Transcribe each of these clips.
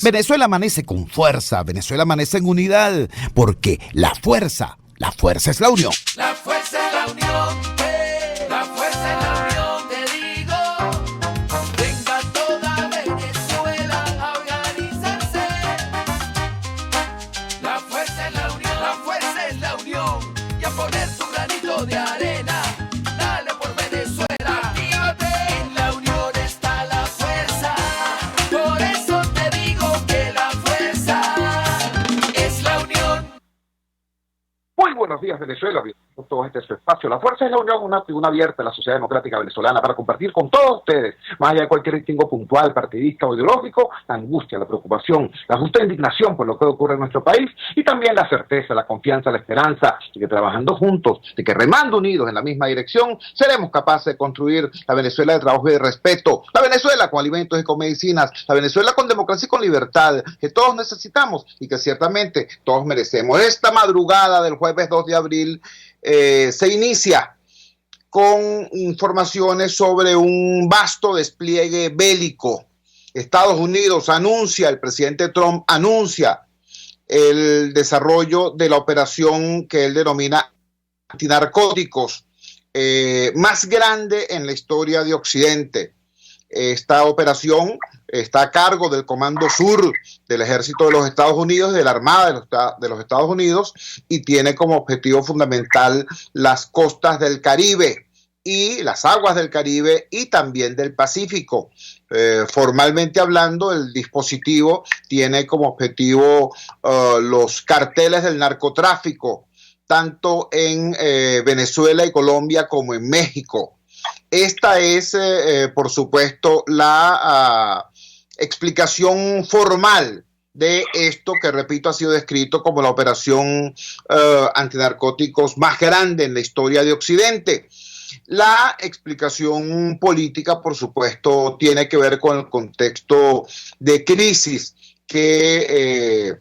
Venezuela amanece con fuerza, Venezuela amanece en unidad, porque la fuerza es la unión. La fuerza es la unión, la fuerza es la unión, te digo. Venga toda Venezuela a organizarse. La fuerza es la unión, la fuerza es la unión. Y a poner tu granito de arena, dale por Venezuela. Actívate, en la unión está la fuerza. Por eso te digo que la fuerza es la unión. Muy buenos días, Venezuela. Bienvenidos todos a este su espacio. La Fuerza es la Unión, una tribuna abierta de la sociedad democrática venezolana para compartir con todos ustedes, más allá de cualquier distingo puntual, partidista o ideológico, la angustia, la preocupación, la justa indignación por lo que ocurre en nuestro país y también la certeza, la confianza, la esperanza de que trabajando juntos, de que remando unidos en la misma dirección, seremos capaces de construir la Venezuela de trabajo y de respeto, la Venezuela con alimentos y con medicinas, la Venezuela con democracia y con libertad, que todos necesitamos y que ciertamente todos merecemos. Esta madrugada del jueves 2 de abril se inicia con informaciones sobre un vasto despliegue bélico. Estados Unidos anuncia, el presidente Trump anuncia el desarrollo de la operación que él denomina antinarcóticos, más grande en la historia de Occidente. Esta operación está a cargo del Comando Sur del Ejército de los Estados Unidos, de la Armada de los Estados Unidos, y tiene como objetivo fundamental las costas del Caribe y las aguas del Caribe y también del Pacífico. Formalmente hablando, el dispositivo tiene como objetivo los carteles del narcotráfico, tanto en Venezuela y Colombia como en México. Esta es, por supuesto, la explicación formal de esto que, repito, ha sido descrito como la operación antinarcóticos más grande en la historia de Occidente. La explicación política, por supuesto, tiene que ver con el contexto de crisis que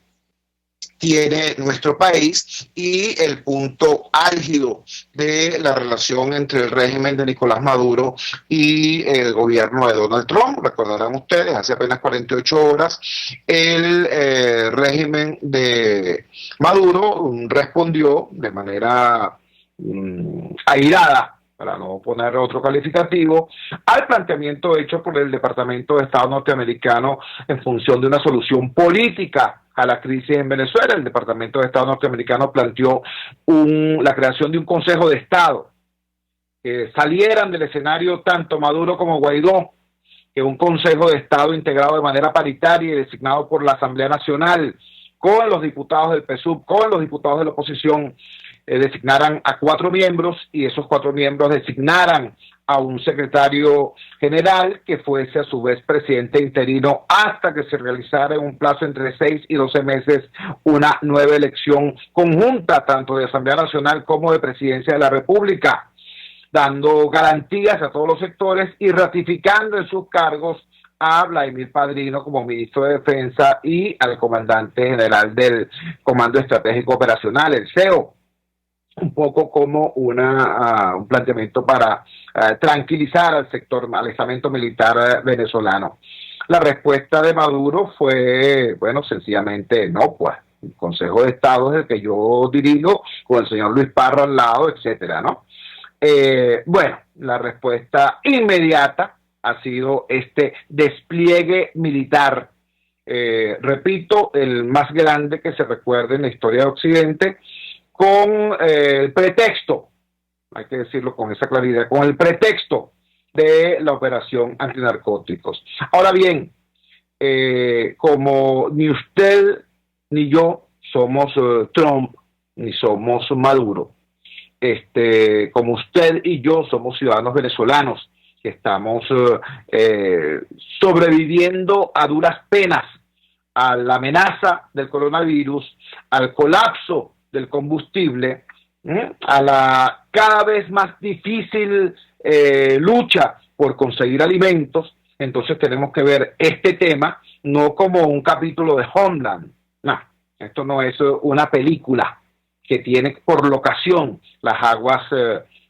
tiene nuestro país y el punto álgido de la relación entre el régimen de Nicolás Maduro y el gobierno de Donald Trump. Recordarán ustedes, hace apenas 48 horas, el régimen de Maduro respondió de manera airada, para no poner otro calificativo, al planteamiento hecho por el Departamento de Estado norteamericano en función de una solución política a la crisis en Venezuela. El Departamento de Estado norteamericano planteó la creación de un Consejo de Estado, que salieran del escenario tanto Maduro como Guaidó, que un Consejo de Estado integrado de manera paritaria y designado por la Asamblea Nacional, con los diputados del PSUV, con los diputados de la oposición, designaran a 4 miembros y esos 4 miembros designaran a un secretario general que fuese a su vez presidente interino hasta que se realizara en un plazo entre 6 y 12 meses una nueva elección conjunta, tanto de Asamblea Nacional como de Presidencia de la República, dando garantías a todos los sectores y ratificando en sus cargos a Vladimir Padrino como ministro de Defensa y al comandante general del Comando Estratégico Operacional, el CEO. Un poco como un planteamiento para tranquilizar al sector, al estamento militar venezolano. La respuesta de Maduro fue, bueno, sencillamente no, pues, el Consejo de Estado es el que yo dirijo, con el señor Luis Parra al lado, etcétera, ¿no? Bueno, la respuesta inmediata ha sido este despliegue militar, repito, el más grande que se recuerde en la historia de Occidente, con el pretexto, hay que decirlo con esa claridad, con el pretexto de la operación antinarcóticos. Ahora bien, como ni usted ni yo somos Trump, ni somos Maduro, como usted y yo somos ciudadanos venezolanos, que estamos sobreviviendo a duras penas a la amenaza del coronavirus, al colapso del combustible, a la cada vez más difícil lucha por conseguir alimentos. Entonces tenemos que ver este tema no como un capítulo de Homeland. No, esto no es una película que tiene por locación las aguas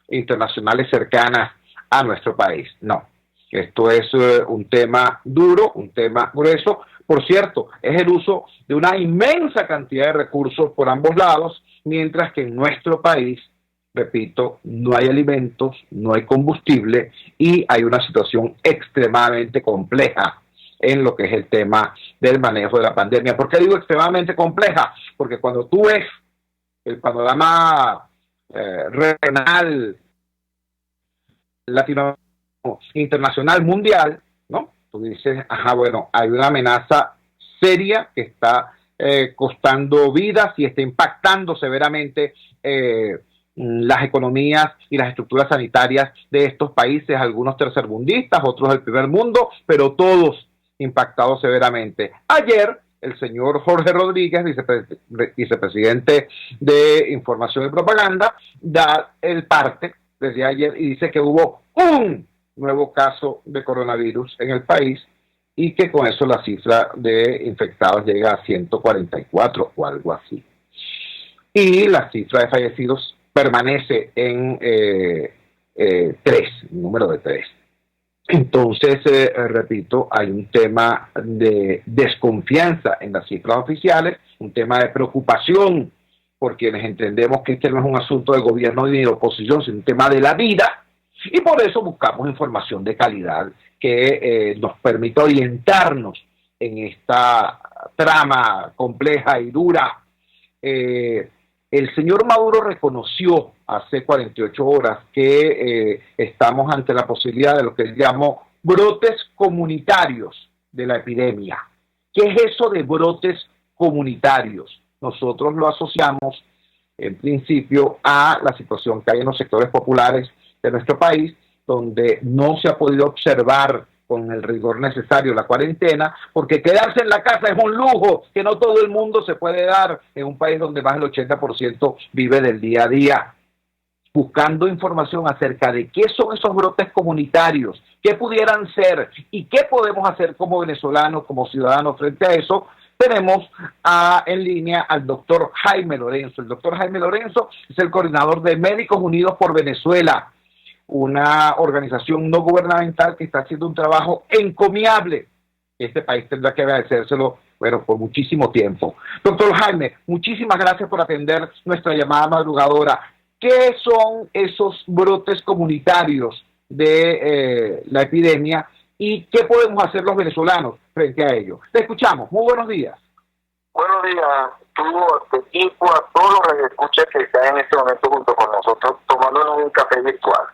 internacionales cercanas a nuestro país. No, esto es un tema duro, un tema grueso, por cierto, es el uso de una inmensa cantidad de recursos por ambos lados, mientras que en nuestro país, repito, no hay alimentos, no hay combustible y hay una situación extremadamente compleja en lo que es el tema del manejo de la pandemia. ¿Por qué digo extremadamente compleja? Porque cuando tú ves el panorama regional, latinoamericano, internacional, mundial, ¿no? Tú dices, ajá, bueno, hay una amenaza seria que está costando vidas y está impactando severamente las economías y las estructuras sanitarias de estos países, algunos tercermundistas, otros del primer mundo, pero todos impactados severamente. Ayer, el señor Jorge Rodríguez, vicepresidente de Información y Propaganda, da el parte desde ayer y dice que hubo un nuevo caso de coronavirus en el país y que con eso la cifra de infectados llega a 144 o algo así. Y la cifra de fallecidos permanece en 3, número de 3. Entonces, repito, hay un tema de desconfianza en las cifras oficiales, un tema de preocupación por quienes entendemos que este no es un asunto de gobierno ni de oposición, sino un tema de la vida, y por eso buscamos información de calidad que nos permita orientarnos en esta trama compleja y dura. El señor Maduro reconoció hace 48 horas que estamos ante la posibilidad de lo que él llamó brotes comunitarios de la epidemia. ¿Qué es eso de brotes comunitarios? Nosotros lo asociamos en principio a la situación que hay en los sectores populares de nuestro país, donde no se ha podido observar con el rigor necesario la cuarentena, porque quedarse en la casa es un lujo que no todo el mundo se puede dar en un país donde más del 80% vive del día a día. Buscando información acerca de qué son esos brotes comunitarios, qué pudieran ser y qué podemos hacer como venezolanos, como ciudadanos frente a eso, tenemos en línea al doctor Jaime Lorenzo. El doctor Jaime Lorenzo es el coordinador de Médicos Unidos por Venezuela, una organización no gubernamental que está haciendo un trabajo encomiable. Este país tendrá que agradecérselo, bueno, por muchísimo tiempo. Doctor Jaime, muchísimas gracias por atender nuestra llamada madrugadora. ¿Qué son esos brotes comunitarios de la epidemia y qué podemos hacer los venezolanos frente a ello? Te escuchamos. Muy buenos días. Buenos días, tú, a tu equipo, a todos los radioescuchas que están en este momento junto con nosotros tomándonos un café virtual.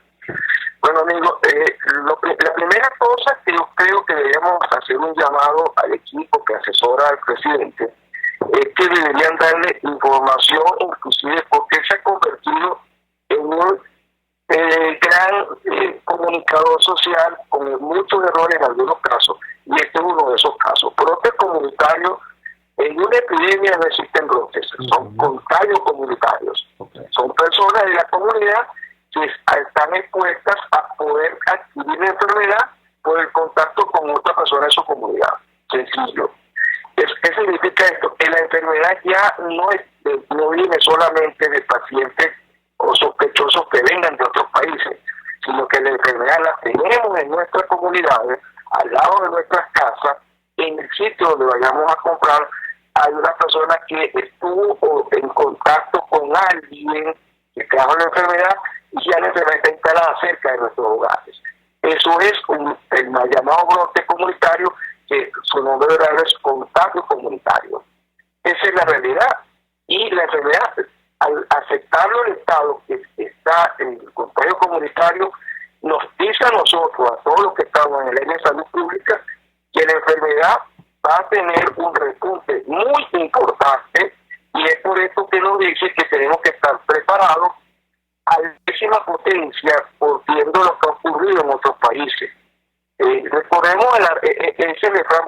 Bueno, amigo, la primera cosa que yo creo que deberíamos hacer un llamado al equipo que asesora al presidente es que deberían darle información, inclusive porque se ha convertido en un gran comunicador social con muchos errores en algunos casos, y este es uno de esos casos. Brotes comunitarios, en una epidemia no existen brotes, son contagios comunitarios. Son personas de la comunidad que están expuestas a poder adquirir la enfermedad por el contacto con otra persona en su comunidad. Sencillo. ¿Qué significa esto? Que la enfermedad ya no viene solamente de pacientes o sospechosos que vengan de otros países, sino que la enfermedad la tenemos en nuestras comunidades, al lado de nuestras casas, en el sitio donde vayamos a comprar. Hay una persona que estuvo en contacto con alguien que trajo la enfermedad y ya la enfermedad está instalada cerca de nuestros hogares. Eso es el mal llamado brote comunitario, que su nombre verdadero es contagio comunitario. Esa es la realidad. Y la enfermedad, al aceptarlo el Estado, que está en el contagio comunitario, nos dice a nosotros, a todos los que estamos en el área de salud pública, que la enfermedad va a tener un repunte muy importante, y es por esto que nos dice que tenemos que estar preparados a décima potencia por viendo lo que ha ocurrido en otros países. Recordemos ese refrán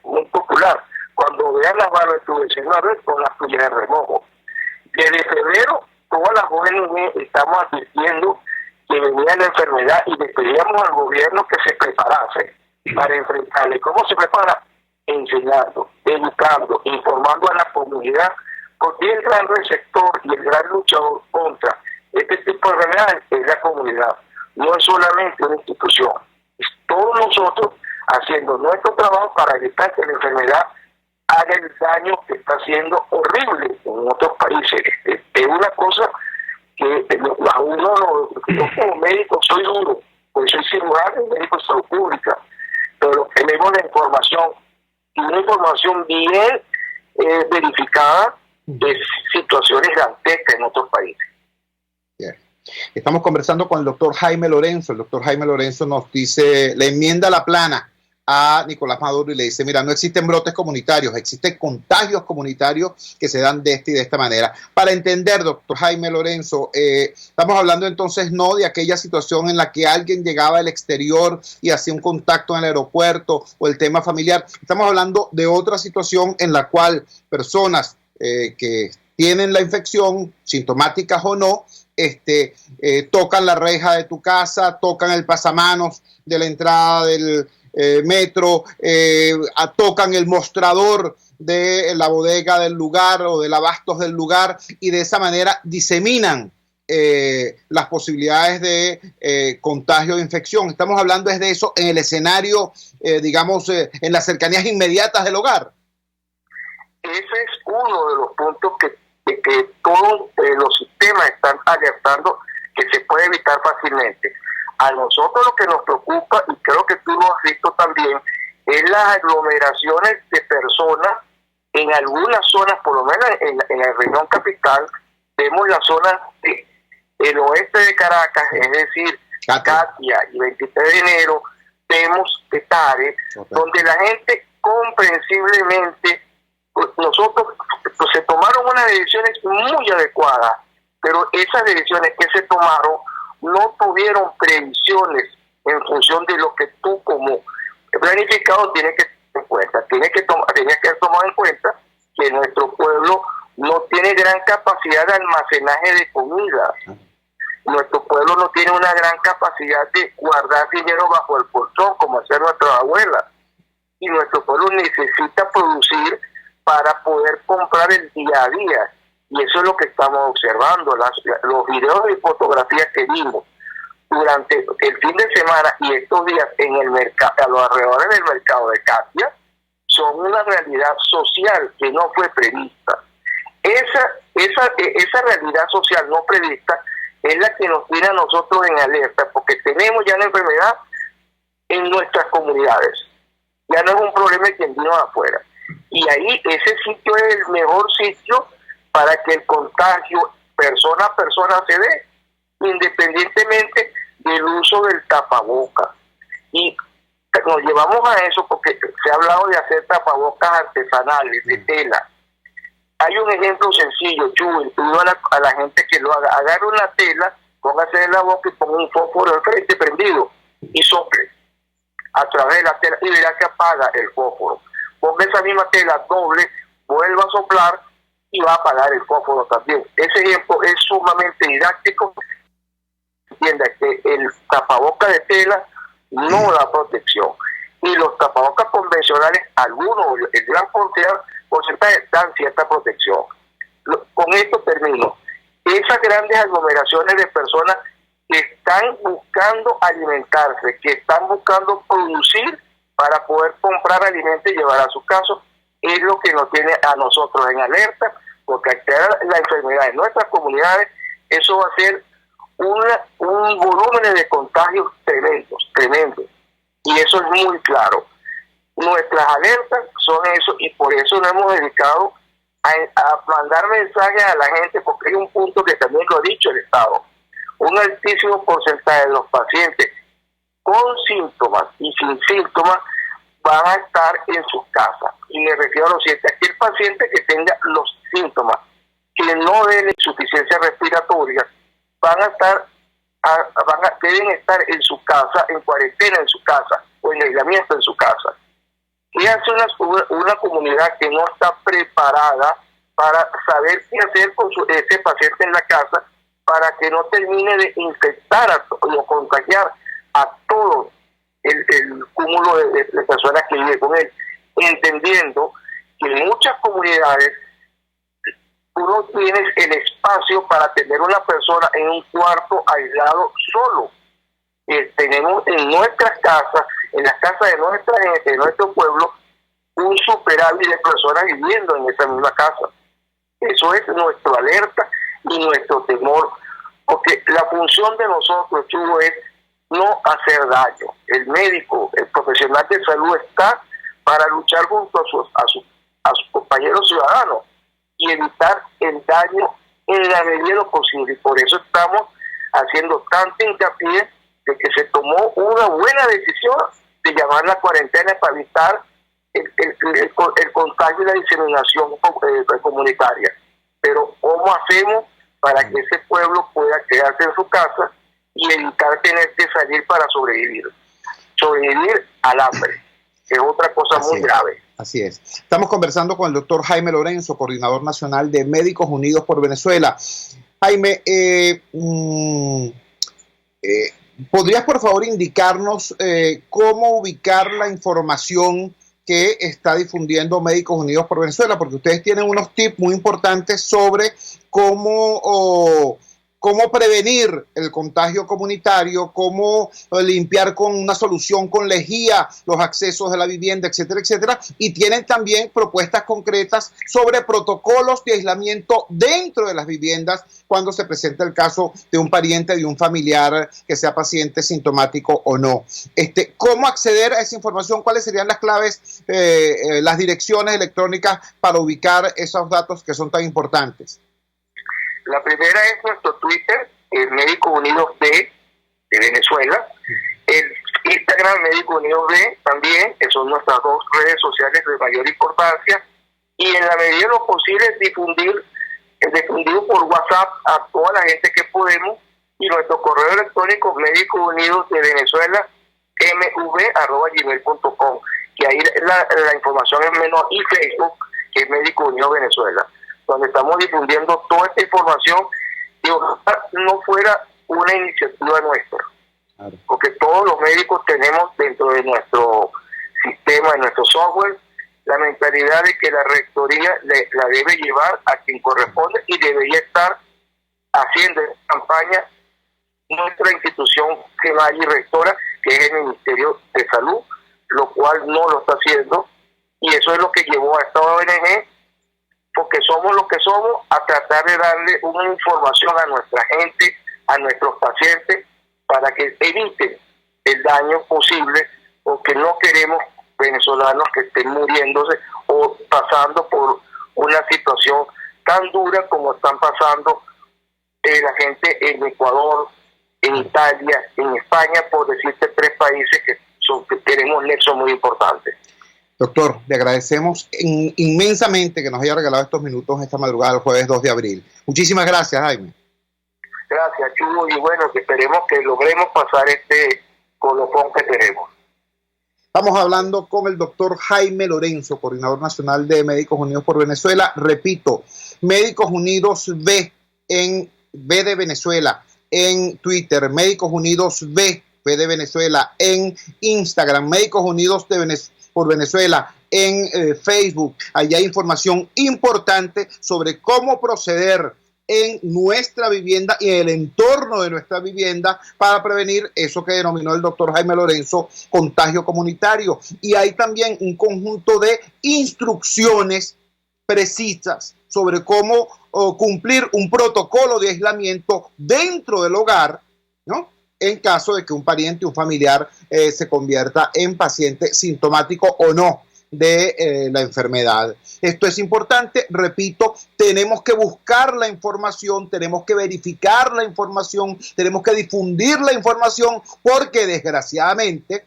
muy popular: cuando vean las manos de tu vecino a ver, con las tuyas de remojo. Desde febrero, todas las jóvenes estamos advirtiendo que venía la enfermedad y le pedíamos al gobierno que se preparase para enfrentarle. ¿Cómo se prepara? Enseñando, educando, informando a la comunidad, porque el gran receptor y el gran luchador contra este tipo de enfermedades es la comunidad. No es solamente una institución, es todos nosotros haciendo nuestro trabajo para evitar que la enfermedad haga el daño que está haciendo horrible en otros países. Es una cosa que a uno, yo como médico soy duro, pues soy cirujano y médico de salud pública, pero tenemos la información, y una información bien verificada de situaciones dantescas en otros países. Bien. Estamos conversando con el doctor Jaime Lorenzo. El doctor Jaime Lorenzo nos dice, le enmienda la plana a Nicolás Maduro y le dice, mira, no existen brotes comunitarios, existen contagios comunitarios que se dan de esta y de esta manera. Para entender, doctor Jaime Lorenzo, estamos hablando entonces no de aquella situación en la que alguien llegaba del exterior y hacía un contacto en el aeropuerto o el tema familiar. Estamos hablando de otra situación en la cual personas que tienen la infección, sintomáticas o no, tocan la reja de tu casa, tocan el pasamanos de la entrada del metro, tocan el mostrador de la bodega del lugar o del abastos del lugar, y de esa manera diseminan las posibilidades de contagio de infección. Estamos hablando es de eso en el escenario, digamos, en las cercanías inmediatas del hogar. Ese es uno de los puntos que todos los sistemas están alertando que se puede evitar fácilmente. A nosotros lo que nos preocupa, y creo que tú lo has visto también, es las aglomeraciones de personas en algunas zonas, por lo menos en la región capital. Vemos la zona del oeste de Caracas, es decir, Catia y 23 de enero, vemos Petare, donde la gente comprensiblemente, pues nosotros pues, se tomaron unas decisiones muy adecuadas, pero esas decisiones que se tomaron no tuvieron previsiones en función de lo que tú como planificado tienes que tener en cuenta. Tienes que tomar en cuenta que nuestro pueblo no tiene gran capacidad de almacenaje de comida. Nuestro pueblo no tiene una gran capacidad de guardar dinero bajo el colchón como hacían nuestras abuelas. Y nuestro pueblo necesita producir para poder comprar el día a día. Y eso es lo que estamos observando. Los videos y fotografías que vimos durante el fin de semana y estos días en el mercado, a los alrededores del mercado de Catia, son una realidad social que no fue prevista. Esa realidad social no prevista es la que nos tiene a nosotros en alerta, porque tenemos ya la enfermedad en nuestras comunidades. Ya no es un problema de quien vino de afuera. Y ahí ese sitio es el mejor sitio para que el contagio persona a persona se dé, independientemente del uso del tapaboca. Y nos llevamos a eso porque se ha hablado de hacer tapabocas artesanales, de tela. Hay un ejemplo sencillo, Chuy, pido a la gente que lo haga. Agarre una tela, póngase en la boca y ponga un fósforo al frente prendido y sople a través de la tela y verá que apaga el fósforo. Ponga esa misma tela doble, vuelva a soplar y va a apagar el fósforo también. Ese ejemplo es sumamente didáctico. Entienda que el tapaboca de tela no da protección. Y los tapabocas convencionales, algunos, el gran porcentaje, dan cierta protección. Con esto termino. Esas grandes aglomeraciones de personas que están buscando alimentarse, que están buscando producir para poder comprar alimentos y llevar a su casa, es lo que nos tiene a nosotros en alerta, porque al crear la enfermedad en nuestras comunidades, eso va a ser un volumen de contagios tremendos, y eso es muy claro. Nuestras alertas son eso, y por eso nos hemos dedicado a mandar mensajes a la gente, porque hay un punto que también lo ha dicho el Estado. Un altísimo porcentaje de los pacientes con síntomas y sin síntomas van a estar en sus casas. Y me refiero a lo siguiente: aquel paciente que tenga los síntomas, que no den insuficiencia respiratoria, deben estar en su casa, en cuarentena en su casa, o en aislamiento en su casa. ¿Qué hace una comunidad que no está preparada para saber qué hacer con ese paciente en la casa para que no termine de infectar o contagiar a todo el cúmulo de personas que viven con él? Entendiendo que en muchas comunidades tú no tienes el espacio para tener una persona en un cuarto aislado solo. tenemos en nuestras casas, en las casas de nuestra gente, de nuestro pueblo, un superávit de personas viviendo en esa misma casa. Eso es nuestra alerta y nuestro temor, porque la función de nosotros, Chugo, es no hacer daño. El médico, el profesional de salud está para luchar junto a sus compañeros ciudadanos y evitar el daño en la medida de lo posible. Y por eso estamos haciendo tanto hincapié de que se tomó una buena decisión de llamar la cuarentena para evitar el contagio y la diseminación comunitaria. Pero ¿cómo hacemos para que ese pueblo pueda quedarse en su casa y evitar tener que salir para sobrevivir al hambre, que es otra cosa muy grave? Así es. Estamos conversando con el doctor Jaime Lorenzo, coordinador nacional de Médicos Unidos por Venezuela. Jaime, ¿podrías por favor indicarnos cómo ubicar la información que está difundiendo Médicos Unidos por Venezuela? Porque ustedes tienen unos tips muy importantes sobre cómo prevenir el contagio comunitario, cómo limpiar con una solución con lejía los accesos de la vivienda, etcétera, etcétera. Y tienen también propuestas concretas sobre protocolos de aislamiento dentro de las viviendas cuando se presenta el caso de un pariente, de un familiar que sea paciente sintomático o no. ¿Cómo acceder a esa información? ¿Cuáles serían las claves, las direcciones electrónicas para ubicar esos datos que son tan importantes? La primera es nuestro Twitter, el Médicos Unidos de Venezuela, el Instagram Médicos Unidos B también, que son nuestras dos redes sociales de mayor importancia, y en la medida de lo posible difundir por WhatsApp a toda la gente que podemos, y nuestro correo electrónico Médicos Unidos de Venezuela mv@gmail.com, que ahí la información es menor, y Facebook, que es Médicos Unidos Venezuela, donde estamos difundiendo toda esta información, y ojalá no fuera una iniciativa nuestra, claro, porque todos los médicos tenemos dentro de nuestro sistema, de nuestro software, la mentalidad de que la rectoría la debe llevar a quien corresponde y debería estar haciendo campaña nuestra institución primaria y rectora, que es el Ministerio de Salud, lo cual no lo está haciendo, y eso es lo que llevó a esta ONG, porque somos lo que somos, a tratar de darle una información a nuestra gente, a nuestros pacientes, para que eviten el daño posible, porque no queremos venezolanos que estén muriéndose o pasando por una situación tan dura como están pasando la gente en Ecuador, en Italia, en España, por decirte 3 países que tenemos nexos muy importantes. Doctor, le agradecemos inmensamente que nos haya regalado estos minutos esta madrugada del jueves 2 de abril. Muchísimas gracias, Jaime. Gracias, Chugo, y bueno, que esperemos que logremos pasar este colofón que tenemos. Estamos hablando con el doctor Jaime Lorenzo, coordinador nacional de Médicos Unidos por Venezuela. Repito, Médicos Unidos B de Venezuela en Twitter, Médicos Unidos B de Venezuela en Instagram, Médicos Unidos por Venezuela en Facebook. Allí hay información importante sobre cómo proceder en nuestra vivienda y en el entorno de nuestra vivienda para prevenir eso que denominó el doctor Jaime Lorenzo contagio comunitario. Y hay también un conjunto de instrucciones precisas sobre cómo cumplir un protocolo de aislamiento dentro del hogar, ¿no?, en caso de que un pariente, un familiar se convierta en paciente sintomático o no de la enfermedad. Esto es importante, repito, tenemos que buscar la información, tenemos que verificar la información, tenemos que difundir la información, porque desgraciadamente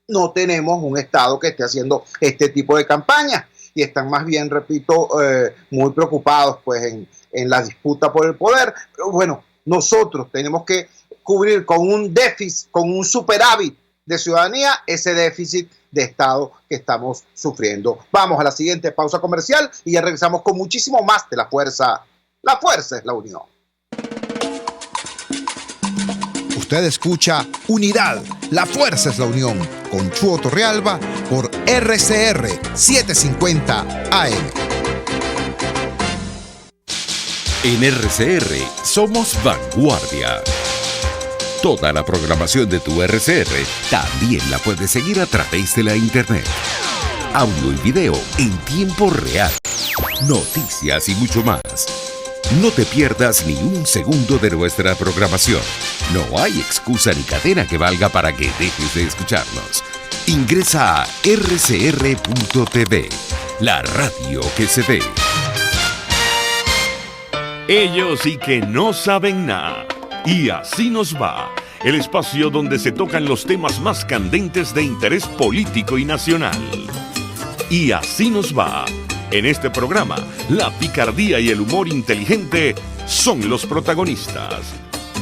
no tenemos un Estado que esté haciendo este tipo de campañas y están más bien, repito, muy preocupados pues en la disputa por el poder. Pero bueno, nosotros tenemos que cubrir con un déficit, con un superávit de ciudadanía, ese déficit de Estado que estamos sufriendo. Vamos a la siguiente pausa comercial y ya regresamos con muchísimo más de La Fuerza. La Fuerza es la unión. Usted escucha Unidad, La Fuerza es la unión, con Chuo Torrealba por RCR 750 AM. En RCR somos vanguardia. Toda la programación de tu RCR también la puedes seguir a través de la internet. Audio y video en tiempo real. Noticias y mucho más. No te pierdas ni un segundo de nuestra programación. No hay excusa ni cadena que valga para que dejes de escucharnos. Ingresa a rcr.tv, la radio que se ve. Ellos sí que no saben nada. Y así nos va. El espacio donde se tocan los temas más candentes de interés político y nacional. Y así nos va. En este programa, la picardía y el humor inteligente son los protagonistas.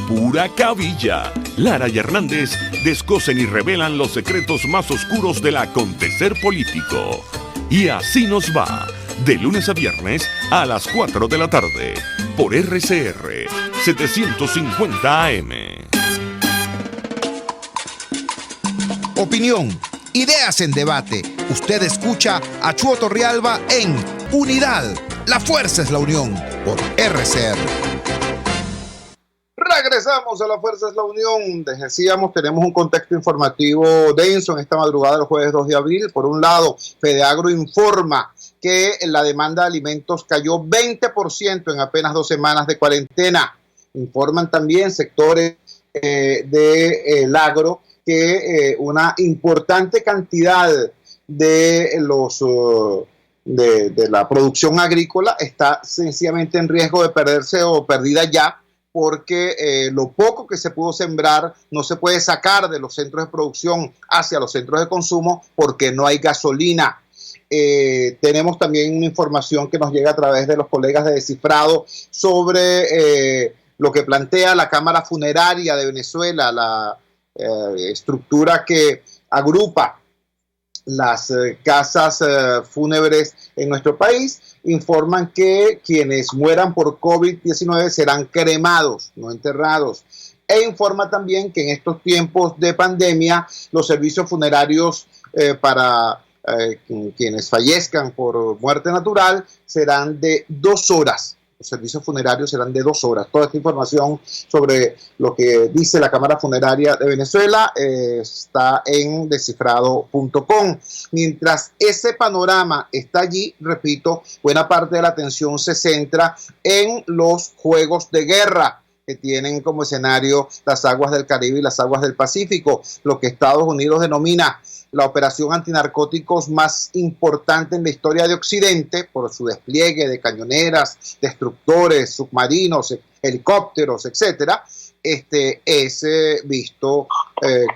Pura cabilla. Lara y Hernández descosen y revelan los secretos más oscuros del acontecer político. Y así nos va. De lunes a viernes a las 4 de la tarde. Por RCR 750 AM. Opinión, ideas en debate. Usted escucha a Chuo Torrealba en Unidad. La fuerza es la unión por RCR. Regresamos a La Fuerza es la Unión. Decíamos, tenemos un contexto informativo denso en esta madrugada del jueves 2 de abril. Por un lado, Fedeagro informa que la demanda de alimentos cayó 20% en apenas 2 semanas de cuarentena. Informan también sectores del agro que una importante cantidad de de la producción agrícola está sencillamente en riesgo de perderse o perdida ya, porque lo poco que se pudo sembrar no se puede sacar de los centros de producción hacia los centros de consumo porque no hay gasolina. Tenemos también una información que nos llega a través de los colegas de Descifrado sobre lo que plantea la Cámara Funeraria de Venezuela, la estructura que agrupa las casas fúnebres en nuestro país. Informan que quienes mueran por COVID-19 serán cremados, no enterrados. E informa también que en estos tiempos de pandemia los servicios funerarios para quienes fallezcan por muerte natural serán de 2 horas. Los servicios funerarios serán de 2 horas. Toda esta información sobre lo que dice la Cámara Funeraria de Venezuela está en descifrado.com. Mientras ese panorama está allí, repito, buena parte de la atención se centra en los juegos de guerra que tienen como escenario las aguas del Caribe y las aguas del Pacífico, lo que Estados Unidos denomina la operación antinarcóticos más importante en la historia de Occidente por su despliegue de cañoneras, destructores, submarinos, helicópteros, etcétera. Es visto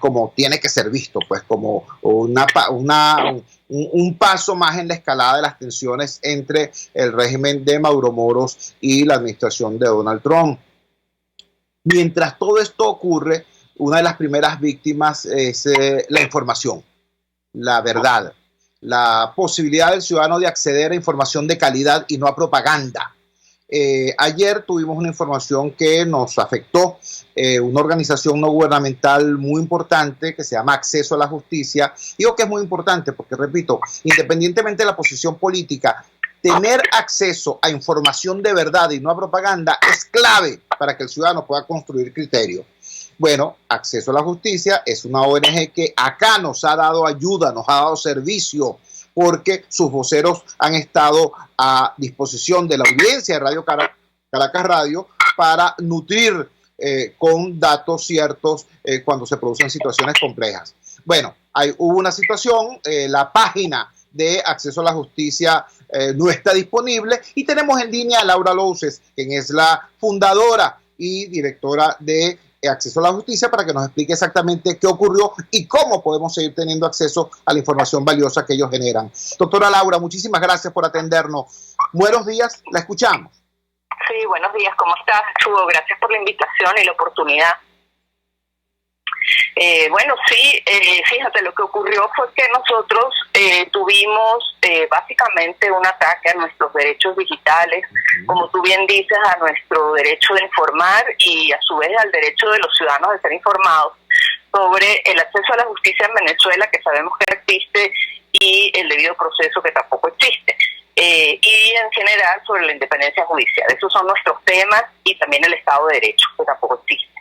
como tiene que ser visto, pues como un paso más en la escalada de las tensiones entre el régimen de Mauro Moros y la administración de Donald Trump. Mientras todo esto ocurre, una de las primeras víctimas es la información, la verdad, la posibilidad del ciudadano de acceder a información de calidad y no a propaganda. Ayer tuvimos una información que nos afectó, una organización no gubernamental muy importante que se llama Acceso a la Justicia. Digo que es muy importante porque, repito, independientemente de la posición política, tener acceso a información de verdad y no a propaganda es clave para que el ciudadano pueda construir criterio. Bueno, Acceso a la Justicia es una ONG que acá nos ha dado ayuda, nos ha dado servicio, porque sus voceros han estado a disposición de la audiencia de Radio Caracas Radio para nutrir con datos ciertos cuando se producen situaciones complejas. Bueno, hubo una situación, la página de Acceso a la Justicia no está disponible y tenemos en línea a Laura Louses, quien es la fundadora y directora de Acceso a la Justicia, para que nos explique exactamente qué ocurrió y cómo podemos seguir teniendo acceso a la información valiosa que ellos generan. Doctora Laura, muchísimas gracias por atendernos. Buenos días, la escuchamos. Sí, buenos días, ¿cómo estás, Chugo? Gracias por la invitación y la oportunidad. Bueno, sí, fíjate, lo que ocurrió fue que nosotros tuvimos básicamente un ataque a nuestros derechos digitales, como tú bien dices, a nuestro derecho de informar y a su vez al derecho de los ciudadanos de ser informados sobre el acceso a la justicia en Venezuela, que sabemos que existe, y el debido proceso, que tampoco existe. Y en general sobre la independencia judicial. Esos son nuestros temas, y también el Estado de Derecho, que tampoco existe.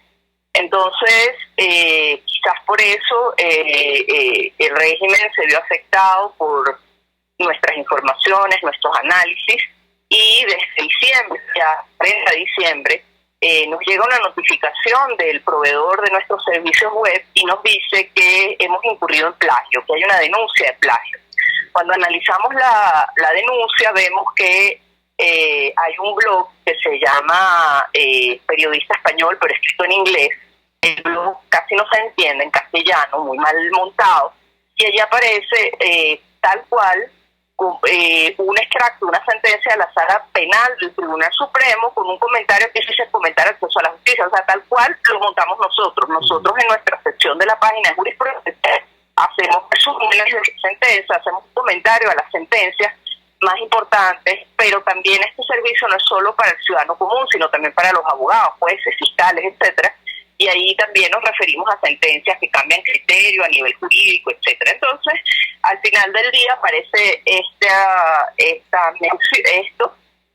Entonces, quizás por eso el régimen se vio afectado por nuestras informaciones, nuestros análisis, y desde diciembre, ya 30 de diciembre, nos llega una notificación del proveedor de nuestros servicios web y nos dice que hemos incurrido en plagio, que hay una denuncia de plagio. Cuando analizamos la denuncia vemos que hay un blog que se llama Periodista Español, pero escrito en inglés. El blog casi no se entiende en castellano, muy mal montado, y allí aparece tal cual un extracto, una sentencia de la Sala Penal del Tribunal Supremo con un comentario que dice comentar acceso a la justicia, o sea, tal cual lo montamos nosotros. Nosotros en nuestra sección de la página de jurisprudencia hacemos resúmenes de sentencias, hacemos un comentario a las sentencias más importantes, pero también este servicio no es solo para el ciudadano común, sino también para los abogados, jueces, fiscales, etcétera, y ahí también nos referimos a sentencias que cambian criterio a nivel jurídico, etcétera. Entonces, al final del día aparece esto,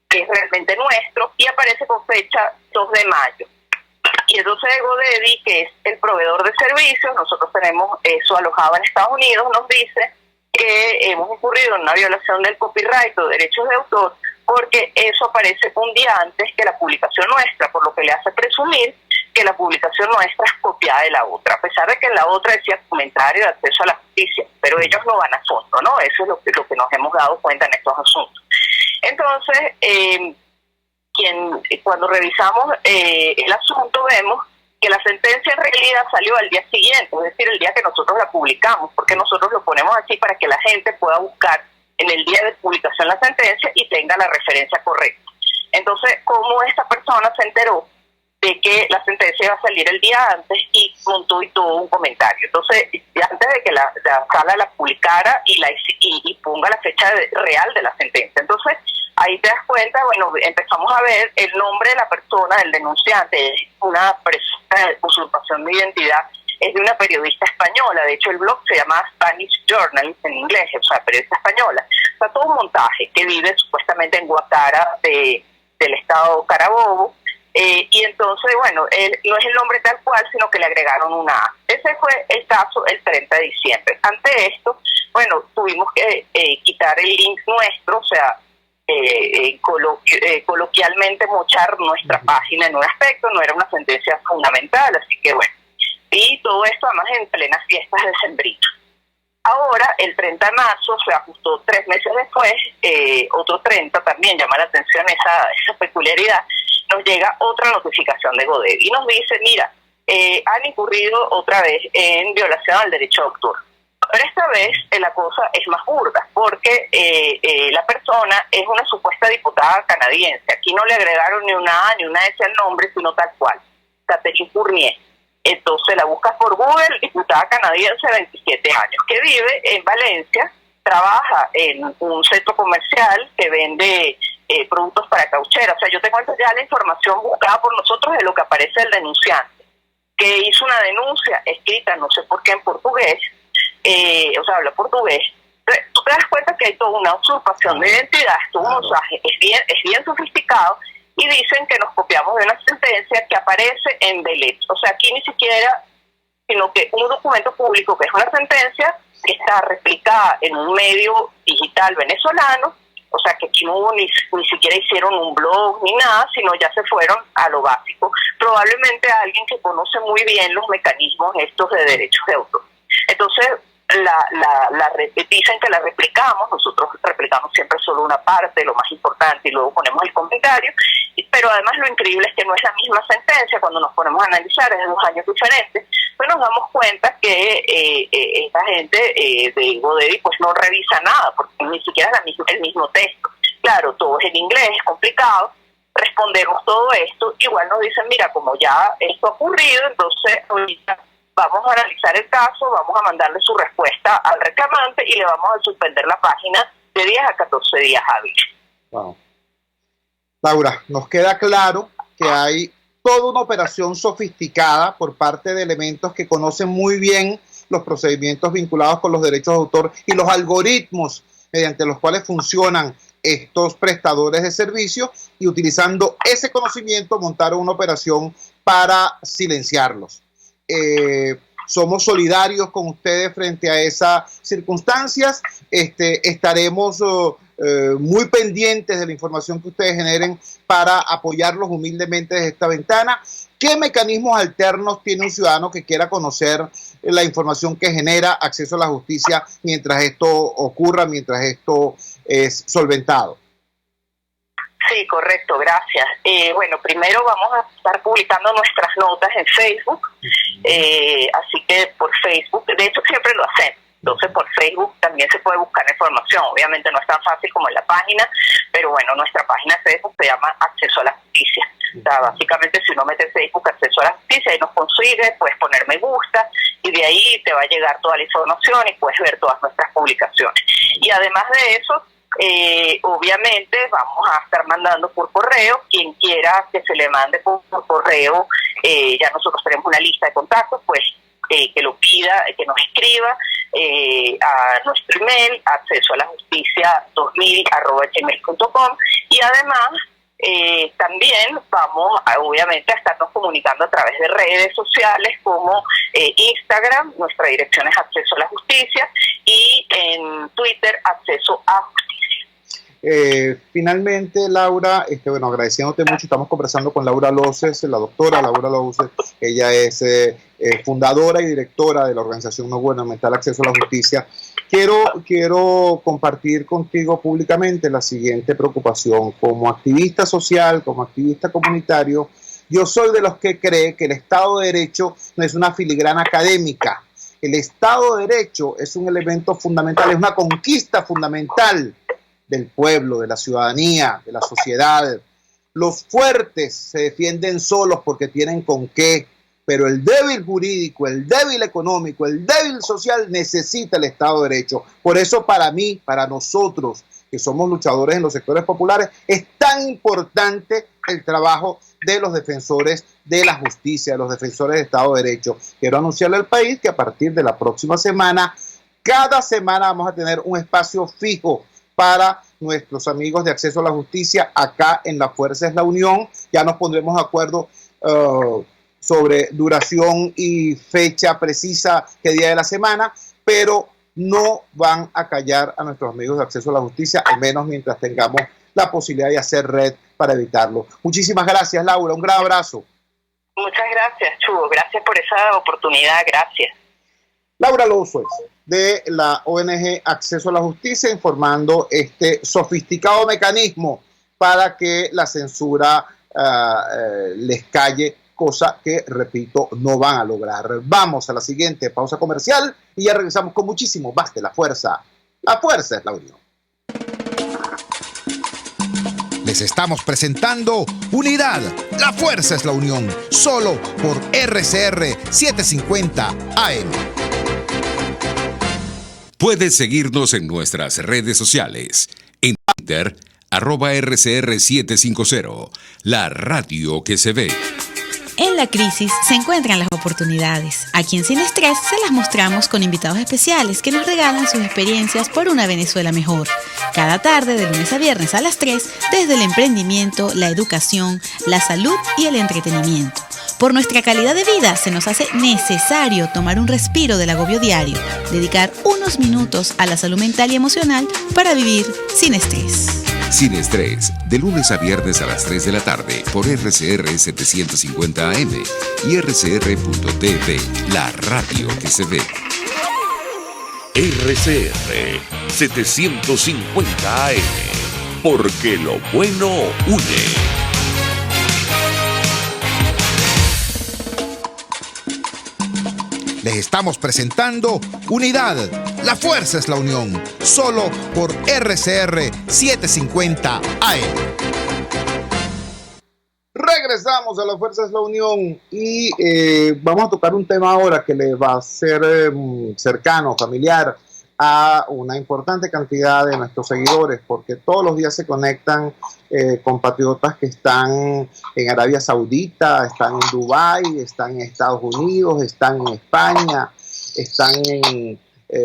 que es realmente nuestro, y aparece con fecha 2 de mayo. Y entonces GoDaddy, que es el proveedor de servicios, nosotros tenemos eso alojado en Estados Unidos, nos dice que hemos incurrido en una violación del copyright o derechos de autor, porque eso aparece un día antes que la publicación nuestra, por lo que le hace presumir que la publicación nuestra es copiada de la otra, a pesar de que en la otra decía comentario de acceso a la justicia, pero ellos no van a fondo, ¿no? Eso es lo que nos hemos dado cuenta en estos asuntos. Entonces, cuando revisamos el asunto, vemos que la sentencia en realidad salió al día siguiente, es decir, el día que nosotros la publicamos, porque nosotros lo ponemos así para que la gente pueda buscar en el día de publicación la sentencia y tenga la referencia correcta. Entonces, ¿cómo esta persona se enteró de que la sentencia iba a salir el día antes y montó y tuvo un comentario? Entonces, antes de que la sala la publicara y ponga la fecha real de la sentencia. Entonces, ahí te das cuenta, bueno, empezamos a ver el nombre de la persona, del denunciante, una presunta usurpación de identidad, es de una periodista española. De hecho, el blog se llama Spanish Journalist en inglés, o sea, periodista española. O sea, todo un montaje, que vive supuestamente en Guacara del estado Carabobo. Y entonces, bueno, él no es el nombre tal cual, sino que le agregaron una A. Ese fue el caso el 30 de diciembre. Ante esto, bueno, tuvimos que quitar el link nuestro, o sea, coloquialmente mochar nuestra página en un aspecto, no era una sentencia fundamental, así que bueno. Y todo esto además en plenas fiestas decembrinas. Ahora, el 30 de marzo, se ajustó 3 meses después, otro 30 también, llama la atención esa peculiaridad, nos llega otra notificación de GoDaddy y nos dice, mira, han incurrido otra vez en violación al derecho de autor. Pero esta vez la cosa es más burda, porque la persona es una supuesta diputada canadiense. Aquí no le agregaron ni una A ni una S al nombre, sino tal cual, Catherine Fournier. Entonces la buscas por Google, diputada canadiense de 27 años, que vive en Valencia, trabaja en un centro comercial que vende productos para cauchera. O sea, yo tengo ya la información buscada por nosotros de lo que aparece el denunciante, que hizo una denuncia escrita, no sé por qué, en portugués, o sea, habla portugués. Entonces, tú te das cuenta que hay toda una usurpación de identidad, todo un mensaje, es bien sofisticado, y dicen que nos copiamos de una sentencia que aparece en Belet. O sea, aquí ni siquiera, sino que un documento público que es una sentencia que está replicada en un medio digital venezolano. O sea, que aquí no hubo ni siquiera hicieron un blog ni nada, sino ya se fueron a lo básico. Probablemente alguien que conoce muy bien los mecanismos estos de derechos de autor. Entonces, dicen que la replicamos, nosotros replicamos siempre solo una parte, lo más importante, y luego ponemos el comentario, pero además lo increíble es que no es la misma sentencia. Cuando nos ponemos a analizar en 2 años diferentes, pues nos damos cuenta que esta gente de GoDaddy pues no revisa nada, porque ni siquiera es el mismo texto. Claro, todo es en inglés, es complicado. Respondemos todo esto, igual nos dicen, mira, como ya esto ha ocurrido, entonces ahorita vamos a analizar el caso, vamos a mandarle su respuesta al reclamante y le vamos a suspender la página de 10 a 14 días hábiles. Wow. Laura, nos queda claro que hay toda una operación sofisticada por parte de elementos que conocen muy bien los procedimientos vinculados con los derechos de autor y los algoritmos mediante los cuales funcionan estos prestadores de servicios y utilizando ese conocimiento montaron una operación para silenciarlos. Somos solidarios con ustedes frente a esas circunstancias. Estaremos muy pendientes de la información que ustedes generen para apoyarlos humildemente desde esta ventana. ¿Qué mecanismos alternos tiene un ciudadano que quiera conocer la información que genera acceso a la justicia mientras esto ocurra, mientras esto es solventado? Sí, correcto, gracias. Bueno, primero vamos a estar publicando nuestras notas en Facebook, así que por Facebook, de hecho siempre lo hacemos. Entonces por Facebook también se puede buscar información. Obviamente no es tan fácil como en la página, pero bueno, nuestra página de Facebook se llama Acceso a la Justicia. O sea, básicamente si uno mete en Facebook Acceso a la Justicia, ahí nos consigue, puedes poner me gusta y de ahí te va a llegar toda la información y puedes ver todas nuestras publicaciones. Y además de eso, obviamente vamos a estar mandando por correo, quien quiera que se le mande por correo, ya nosotros tenemos una lista de contactos, pues que lo pida, que nos escriba a nuestro email accesoalajusticia2000@gmail.com y además también vamos obviamente a estarnos comunicando a través de redes sociales como Instagram, nuestra dirección es Acceso a la Justicia, y en Twitter Acceso a Justicia. Finalmente, Laura, bueno, agradeciéndote mucho, estamos conversando con Laura Loces, la doctora Laura Loces. Ella es fundadora y directora de la organización no gubernamental Acceso a la Justicia. Quiero compartir contigo públicamente la siguiente preocupación. Como activista social, como activista comunitario, yo soy de los que cree que el Estado de Derecho no es una filigrana académica. El Estado de Derecho es un elemento fundamental, es una conquista fundamental del pueblo, de la ciudadanía, de la sociedad. Los fuertes se defienden solos porque tienen con qué, pero el débil jurídico, el débil económico, el débil social necesita el Estado de Derecho. Por eso para mí, para nosotros, que somos luchadores en los sectores populares, es tan importante el trabajo de los defensores de la justicia, de los defensores del Estado de Derecho. Quiero anunciarle al país que a partir de la próxima semana, cada semana vamos a tener un espacio fijo para nuestros amigos de Acceso a la Justicia acá en La Fuerza es la Unión. Ya nos pondremos de acuerdo sobre duración y fecha precisa, qué día de la semana, pero no van a callar a nuestros amigos de Acceso a la Justicia, al menos mientras tengamos la posibilidad de hacer red para evitarlo. Muchísimas gracias, Laura, un gran abrazo. Muchas gracias, Chugo, gracias por esa oportunidad, gracias. Laura Loces, de la ONG Acceso a la Justicia, informando este sofisticado mecanismo para que la censura les calle, cosa que, repito, no van a lograr. Vamos a la siguiente pausa comercial y ya regresamos con muchísimo más de La Fuerza. La Fuerza es la Unión. Les estamos presentando Unidad. La Fuerza es la Unión. Solo por RCR 750 AM. Puedes seguirnos en nuestras redes sociales. En Twitter, @RCR750, la radio que se ve. En la crisis se encuentran las oportunidades. Aquí en Sin Estrés se las mostramos con invitados especiales que nos regalan sus experiencias por una Venezuela mejor. Cada tarde, de lunes a viernes a las 3, desde el emprendimiento, la educación, la salud y el entretenimiento. Por nuestra calidad de vida se nos hace necesario tomar un respiro del agobio diario, dedicar unos minutos a la salud mental y emocional para vivir sin estrés. Sin Estrés, de lunes a viernes a las 3 de la tarde por RCR 750 AM y RCR.tv, la radio que se ve. RCR 750 AM, porque lo bueno une. Les estamos presentando Unidad. La Fuerza es la Unión. Solo por RCR 750 AM. Regresamos a La Fuerza es la Unión y vamos a tocar un tema ahora que le va a ser cercano, familiar a una importante cantidad de nuestros seguidores, porque todos los días se conectan compatriotas que están en Arabia Saudita, están en Dubái, están en Estados Unidos, están en España, están en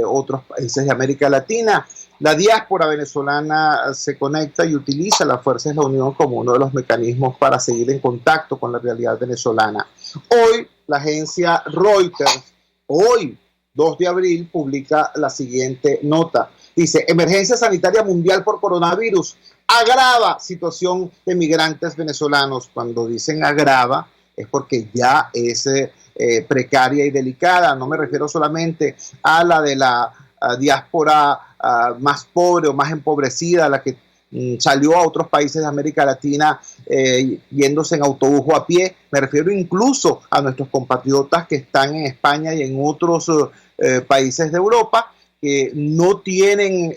otros países de América Latina, La diáspora venezolana se conecta y utiliza las fuerzas de la Unión como uno de los mecanismos para seguir en contacto con la realidad venezolana. Hoy, la agencia Reuters, hoy, 2 de abril, publica la siguiente nota. Dice, emergencia sanitaria mundial por coronavirus, agrava situación de migrantes venezolanos. Cuando dicen agrava, es porque ya es precaria y delicada. No me refiero solamente a la de la diáspora más pobre o más empobrecida, la que salió a otros países de América Latina yéndose en autobús o a pie. Me refiero incluso a nuestros compatriotas que están en España y en otros países de Europa, que no tienen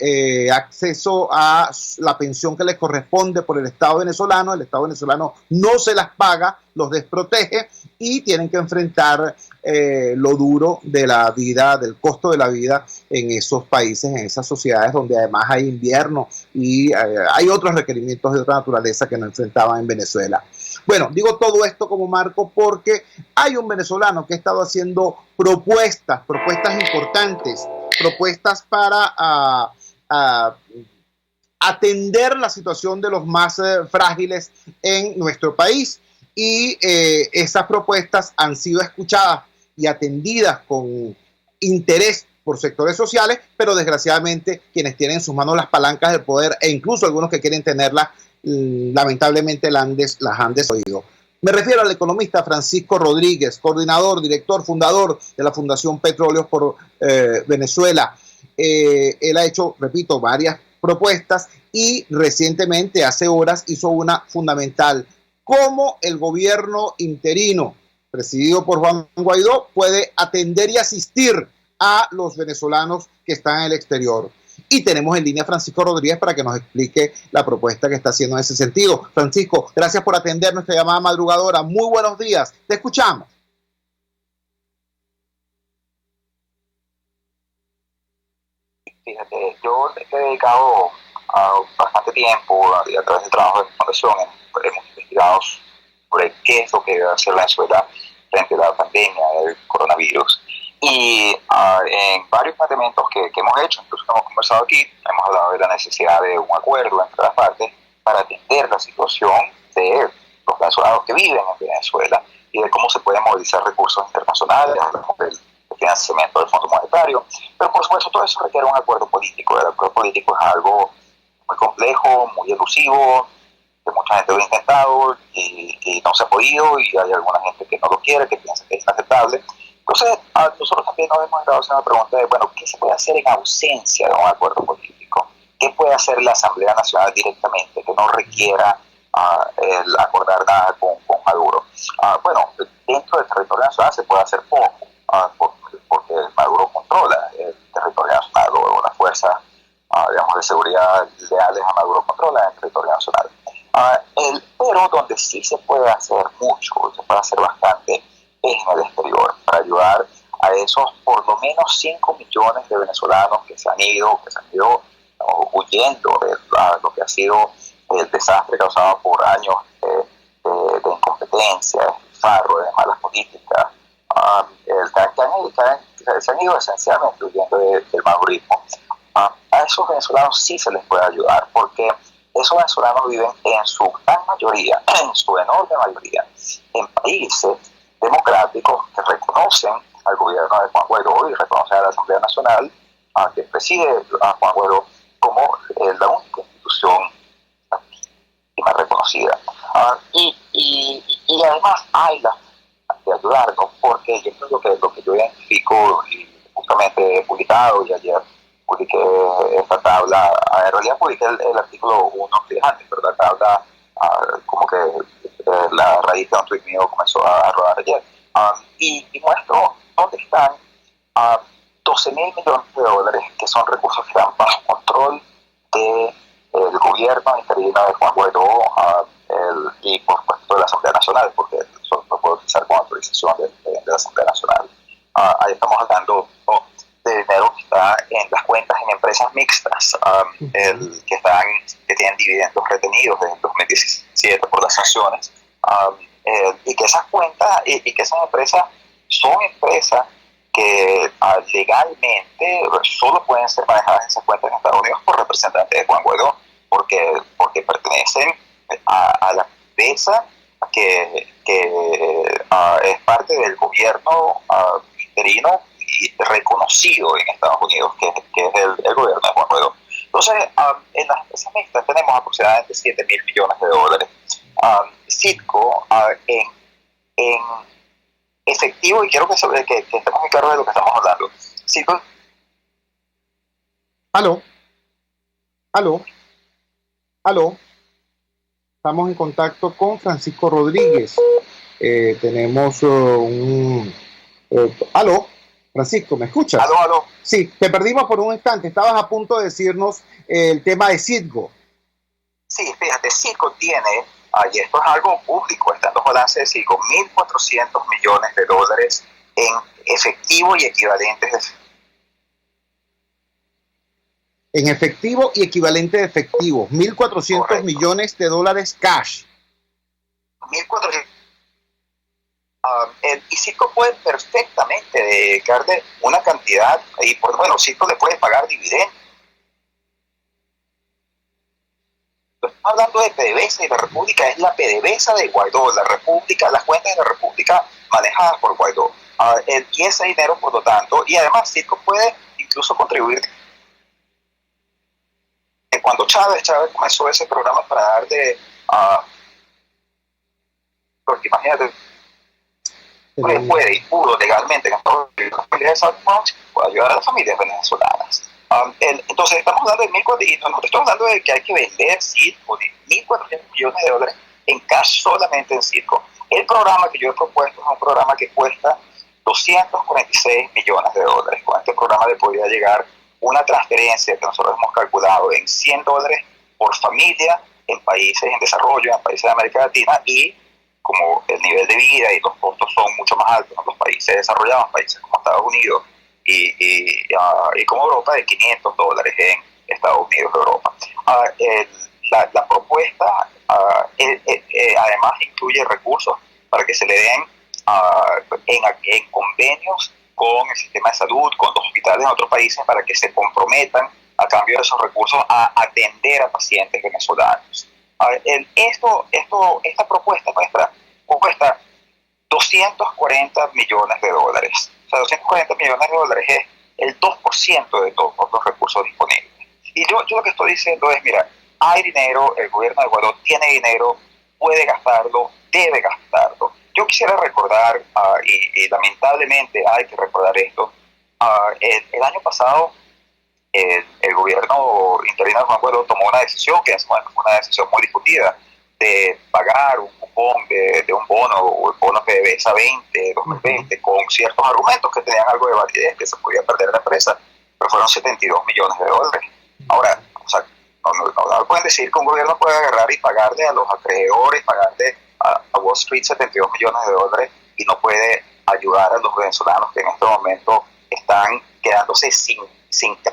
acceso a la pensión que les corresponde por el Estado venezolano. El Estado venezolano no se las paga, los desprotege y tienen que enfrentar lo duro de la vida, del costo de la vida en esos países, en esas sociedades donde además hay invierno y hay otros requerimientos de otra naturaleza que no enfrentaban en Venezuela. Bueno, digo todo esto como marco porque hay un venezolano que ha estado haciendo propuestas importantes, propuestas para atender la situación de los más frágiles en nuestro país, y esas propuestas han sido escuchadas y atendidas con interés por sectores sociales, pero desgraciadamente quienes tienen en sus manos las palancas del poder, e incluso algunos que quieren tenerlas, lamentablemente las han desoído. Me refiero al economista Francisco Rodríguez, coordinador, director, fundador de la Fundación Petróleos por Venezuela. Él ha hecho, repito, varias propuestas y recientemente, hace horas, hizo una fundamental: cómo el gobierno interino, presidido por Juan Guaidó, puede atender y asistir a los venezolanos que están en el exterior. Y tenemos en línea a Francisco Rodríguez para que nos explique la propuesta que está haciendo en ese sentido. Francisco, gracias por atender nuestra llamada madrugadora. Muy buenos días, te escuchamos. Fíjate, yo he dedicado bastante tiempo a través del trabajo de mi fundación. Hemos investigado sobre qué es lo que debe hacer Venezuela frente a la pandemia del coronavirus. Y en varios planteamientos que hemos hecho, incluso que hemos conversado aquí, hemos hablado de la necesidad de un acuerdo entre las partes para atender la situación de los venezolanos que viven en Venezuela y de cómo se pueden movilizar recursos internacionales, del financiamiento del Fondo Monetario. Pero por supuesto todo eso requiere un acuerdo político. El acuerdo político es algo muy complejo, muy elusivo, que mucha gente lo ha intentado y no se ha podido, y hay alguna gente que no lo quiere, que piensa que es inaceptable. Entonces, nosotros también nos hemos estado haciendo la pregunta de, bueno, ¿qué se puede hacer en ausencia de un acuerdo político? ¿Qué puede hacer la Asamblea Nacional directamente que no requiera el acordar nada con Maduro? Bueno, dentro del territorio nacional se puede hacer poco, porque Maduro controla el territorio nacional, o las fuerzas digamos, de seguridad leales a Maduro controlan el territorio nacional. Pero donde sí se puede hacer mucho, se puede hacer bastante, es en el exterior, para ayudar a esos por lo menos 5 millones de venezolanos que se han ido huyendo de lo que ha sido el desastre causado por años de incompetencia, de despilfarro, de malas políticas, que se han ido esencialmente huyendo del madurismo. A esos venezolanos sí se les puede ayudar, porque esos venezolanos viven en su gran mayoría, en su enorme mayoría, en países democráticos que reconocen al gobierno de Juan Guaidó y reconocen a la Asamblea Nacional, que preside a Juan Guaidó, como la única institución más reconocida. Y además hay la de ayudarnos, porque yo creo que lo que yo identifico, y justamente he publicado, y ayer publiqué esta tabla, en realidad publiqué el artículo 1 días antes, pero la tabla como que la raíz de un tweet mío comenzó a rodar ayer, y muestro dónde están 12.000 millones de dólares, que son recursos que están bajo control del gobierno interino de Juan Guaidó y por supuesto de la Asamblea Nacional, porque solo lo puedo utilizar con autorización de la Asamblea Nacional. Ahí estamos hablando de dinero que está en las cuentas en empresas mixtas, que tienen dividendos retenidos desde el 2017 por las sanciones, y que esas cuentas y que esas empresas son empresas legalmente solo pueden ser manejadas esas cuentas en Estados Unidos por representantes de Juan Guaidó, porque pertenecen a la empresa que es parte del gobierno interino y reconocido en Estados Unidos, que es el gobierno de Juan Guaidó. Entonces, en las empresas mixtas tenemos aproximadamente $7,000 millones. Citgo, en efectivo, y quiero que estemos muy claros de lo que estamos hablando. Citgo. Aló. Estamos en contacto con Francisco Rodríguez. Tenemos aló, Francisco, ¿me escuchas? Aló. Sí, te perdimos por un instante. Estabas a punto de decirnos el tema de Citgo. Sí, fíjate, Citgo tiene, y esto es algo público, está en los balances de Citgo, $1,400 millones en efectivo y equivalentes En efectivo y equivalente de efectivo, $1,400 millones cash. 1.400. Y Citgo puede perfectamente dedicarle una cantidad, y pues bueno, Citgo le puede pagar dividendos. Estamos hablando de PDVSA, y la República es la PDVSA de Guaidó, la República, las cuentas de la República manejadas por Guaidó. Y ese dinero, por lo tanto, y además Citgo puede incluso contribuir. Cuando Chávez comenzó ese programa para dar porque imagínate, puede y pudo legalmente en Estados Unidos, puede ayudar a las familias venezolanas. Entonces estamos hablando de nosotros estamos hablando de que hay que vender Citgo de $1,400 millones en cash solamente en Citgo. El programa que yo he propuesto es un programa que cuesta $246 millones. Con este programa le podría llegar una transferencia que nosotros hemos calculado en $100 por familia en países en desarrollo, en países de América Latina, y como el nivel de vida y los costos son mucho más altos en los países desarrollados, países como Estados Unidos y como Europa, de $500 en Estados Unidos y Europa. La propuesta además incluye recursos para que se le den en convenios con el sistema de salud, con los hospitales en otros países, para que se comprometan a cambio de esos recursos a atender a pacientes venezolanos. Esta propuesta nuestra cuesta $240 millones. O sea, $240 millones es el 2% de todos los recursos disponibles. Y yo lo que estoy diciendo es, mira, hay dinero, el gobierno de Ecuador tiene dinero, puede gastarlo, debe gastarlo. Yo quisiera recordar, y lamentablemente hay que recordar esto, el año pasado el gobierno interino de Juan Guaidó tomó una decisión, que es una decisión muy discutida, de pagar un cupón de un bono, o el bono PDVSA 2020, con ciertos argumentos que tenían algo de validez, que se podía perder la empresa, pero fueron $72 millones. Ahora, o sea, no pueden decir que un gobierno puede agarrar y pagarle a los acreedores, pagarle a Wall Street $72 millones y no puede ayudar a los venezolanos que en este momento están quedándose sin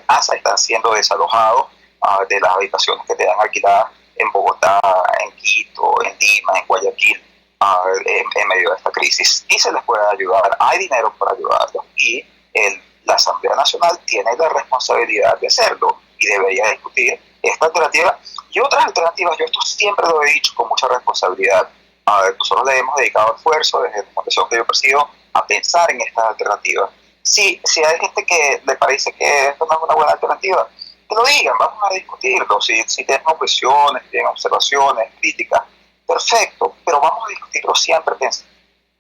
casa, están siendo desalojados de las habitaciones que tenían alquiladas en Bogotá, en Quito, en Lima, en Guayaquil, en medio de esta crisis. Y se les puede ayudar, hay dinero para ayudarlos, y la Asamblea Nacional tiene la responsabilidad de hacerlo y debería discutir esta alternativa y otras alternativas. Yo esto siempre lo he dicho con mucha responsabilidad. Nosotros le hemos dedicado esfuerzo desde la fundación que yo presido a pensar en estas alternativas. Si hay gente que le parece que esto no es una buena alternativa, que lo digan, vamos a discutirlo. Si tienen objeciones, si tienen observaciones, críticas, perfecto, pero vamos a discutirlo siempre pensando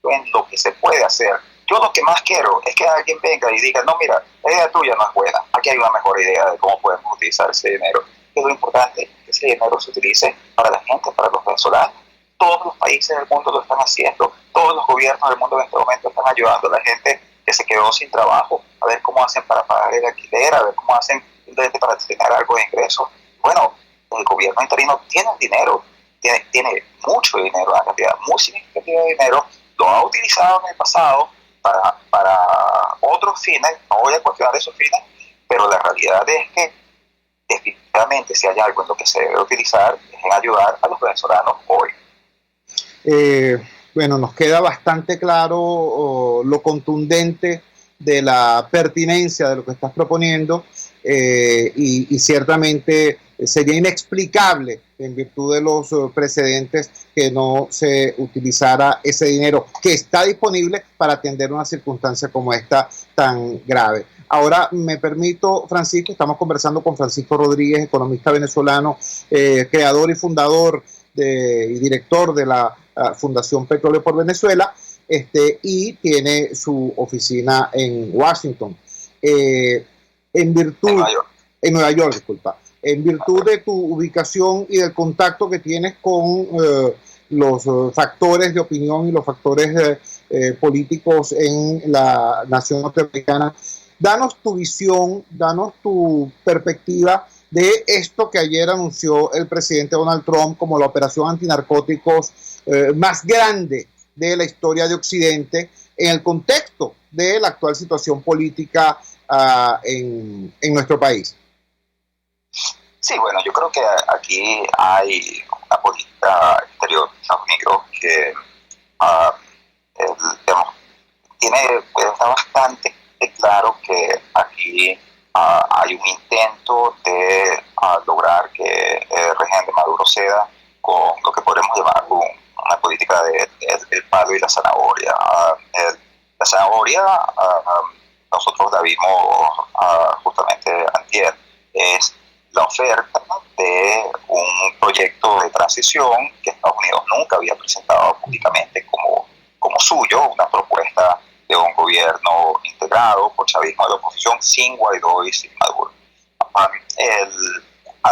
en lo que se puede hacer. Yo lo que más quiero es que alguien venga y diga, no, mira, la idea tuya no es buena, aquí hay una mejor idea de cómo podemos utilizar ese dinero. Es lo importante, que ese dinero se utilice para la gente, para los venezolanos. Todos los países del mundo lo están haciendo, todos los gobiernos del mundo en este momento están ayudando a la gente que se quedó sin trabajo, a ver cómo hacen para pagar el alquiler, a ver cómo hacen simplemente para tener algo de ingreso. Bueno, el gobierno interino tiene dinero, tiene mucho dinero, una cantidad muy significativa de dinero, lo ha utilizado en el pasado para otros fines, no voy a cuestionar esos fines, pero la realidad es que definitivamente si hay algo en lo que se debe utilizar es en ayudar a los venezolanos hoy. Bueno, nos queda bastante claro lo contundente de la pertinencia de lo que estás proponiendo y ciertamente sería inexplicable en virtud de los precedentes que no se utilizara ese dinero que está disponible para atender una circunstancia como esta tan grave. Ahora me permito, Francisco, estamos conversando con Francisco Rodríguez, economista venezolano, creador y fundador y director de la Fundación Petróleo por Venezuela, y tiene su oficina en Washington. En Nueva York, disculpa. En virtud de tu ubicación y del contacto que tienes con los factores de opinión y los factores políticos en la nación norteamericana, danos tu visión, danos tu perspectiva de esto que ayer anunció el presidente Donald Trump como la operación antinarcóticos más grande de la historia de Occidente en el contexto de la actual situación política en nuestro país. Sí, bueno, yo creo que aquí hay una política exterior de Estados Unidos que digamos, está bastante claro que aquí hay un intento de lograr que el régimen de Maduro ceda con lo que podemos llamar una política del palo y la zanahoria. La zanahoria, nosotros la vimos justamente antier, es la oferta de un proyecto de transición que Estados Unidos nunca había presentado públicamente como suyo, una propuesta de un gobierno integrado por chavismo de la oposición sin Guaidó y sin Maduro.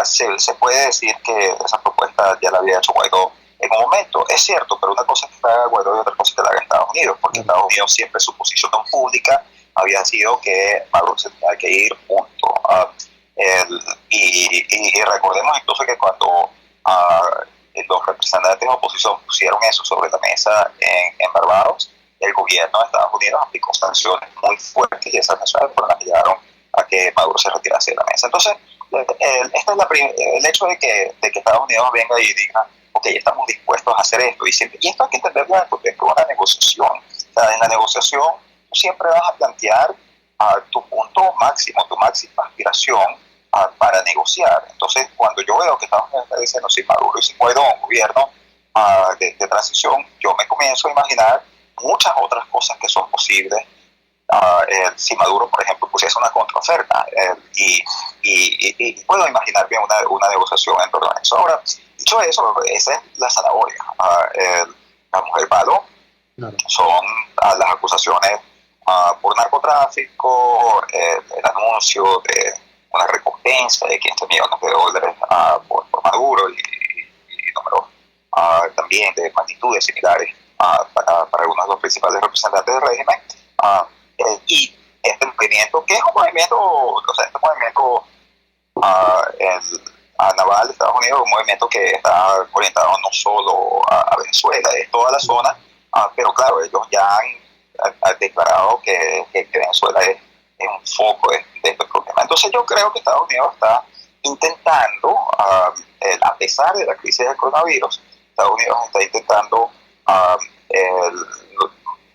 Se puede decir que esa propuesta ya la había hecho Guaidó en un momento, es cierto, pero una cosa es que la haga Guaidó y otra cosa es que la haga Estados Unidos, porque Estados Unidos siempre su posición pública había sido que Maduro se tenía que ir, punto. Y recordemos incluso que cuando los representantes de la oposición pusieron eso sobre la mesa en Barbados, el gobierno de Estados Unidos aplicó sanciones muy fuertes y esas sanciones fueron las que llevaron a que Maduro se retirase de la mesa. Entonces, el hecho de que Estados Unidos venga y diga, ok, estamos dispuestos a hacer esto, y esto hay que entenderlo porque es una negociación. O sea, en la negociación tú siempre vas a plantear tu punto máximo, tu máxima aspiración para negociar. Entonces, cuando yo veo que Estados Unidos está diciendo sin Maduro y sin Guaidó, un gobierno de transición, yo me comienzo a imaginar muchas otras cosas que son posibles si Maduro, por ejemplo, pusiese una contraoferta y puedo imaginar bien una negociación en torno a eso. Ahora, dicho eso, esa es la zanahoria. La mujer palo son las acusaciones por narcotráfico, el anuncio de una recompensa de $15 millones por Maduro y números también de magnitudes similares para algunos de los principales representantes del régimen. Y este movimiento, que es un movimiento, naval de Estados Unidos, un movimiento que está orientado no solo a Venezuela, es toda la zona, pero claro, ellos ya han declarado que Venezuela es un foco de este problema. Entonces yo creo que Estados Unidos está intentando, a pesar de la crisis del coronavirus, Estados Unidos está intentando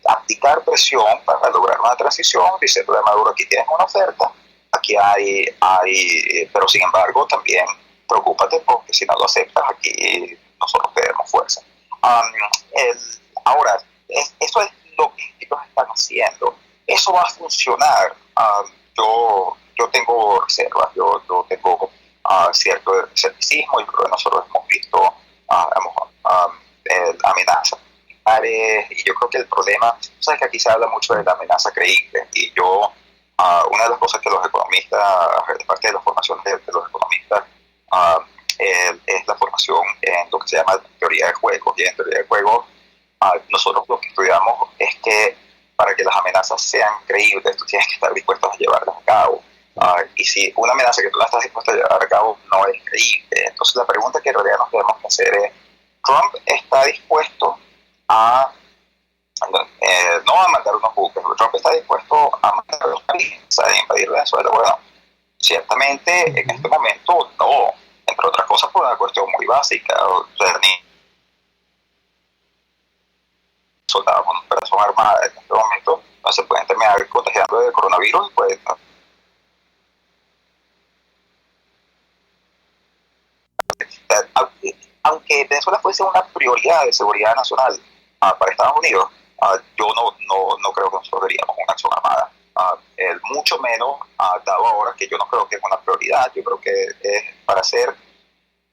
aplicar presión para lograr una transición, diciendo de Maduro, aquí tienes una oferta, aquí hay pero sin embargo también preocúpate porque si no lo aceptas aquí nosotros tenemos fuerza. Ahora, eso es lo que ellos están haciendo. Eso va a funcionar. Yo tengo reservas, yo tengo cierto escepticismo, y creo que nosotros hemos visto amenazas. Y yo creo que el problema, sabes que aquí se habla mucho de la amenaza creíble, y yo, una de las cosas que los economistas, parte de la formación de los economistas, es la formación en lo que se llama teoría de juegos, y en teoría de juegos nosotros lo que estudiamos es que para que las amenazas sean creíbles, tú tienes que estar dispuesto a llevarlas a cabo. Y si una amenaza que tú no estás dispuesto a llevar a cabo no es creíble, entonces la pregunta que en realidad nos tenemos que hacer es, ¿Trump está dispuesto no a mandar unos buques, pero Trump está dispuesto a mandar los marines a invadir Venezuela? Bueno, ciertamente en este momento no, entre otras cosas por una cuestión muy básica. O sea, ni soldados con operación armada en este momento no se pueden terminar contagiando de coronavirus y pues aunque Venezuela fuese una prioridad de seguridad nacional para Estados Unidos, yo no creo que nosotros veríamos una acción armada. Mucho menos dado ahora que yo no creo que es una prioridad. Yo creo que es, para ser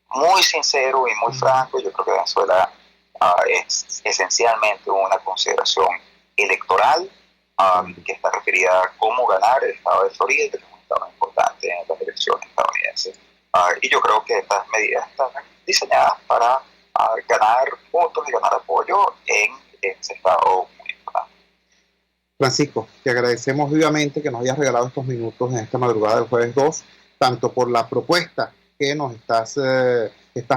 muy sincero y muy franco, yo creo que Venezuela es esencialmente una consideración electoral que está referida a cómo ganar el estado de Florida, que es un estado importante en las elecciones estadounidenses. Y yo creo que estas medidas están diseñadas para ganar votos y ganar apoyo en ese estado muy importante. Francisco, te agradecemos vivamente que nos hayas regalado estos minutos en esta madrugada del jueves 2, tanto por la propuesta que nos estás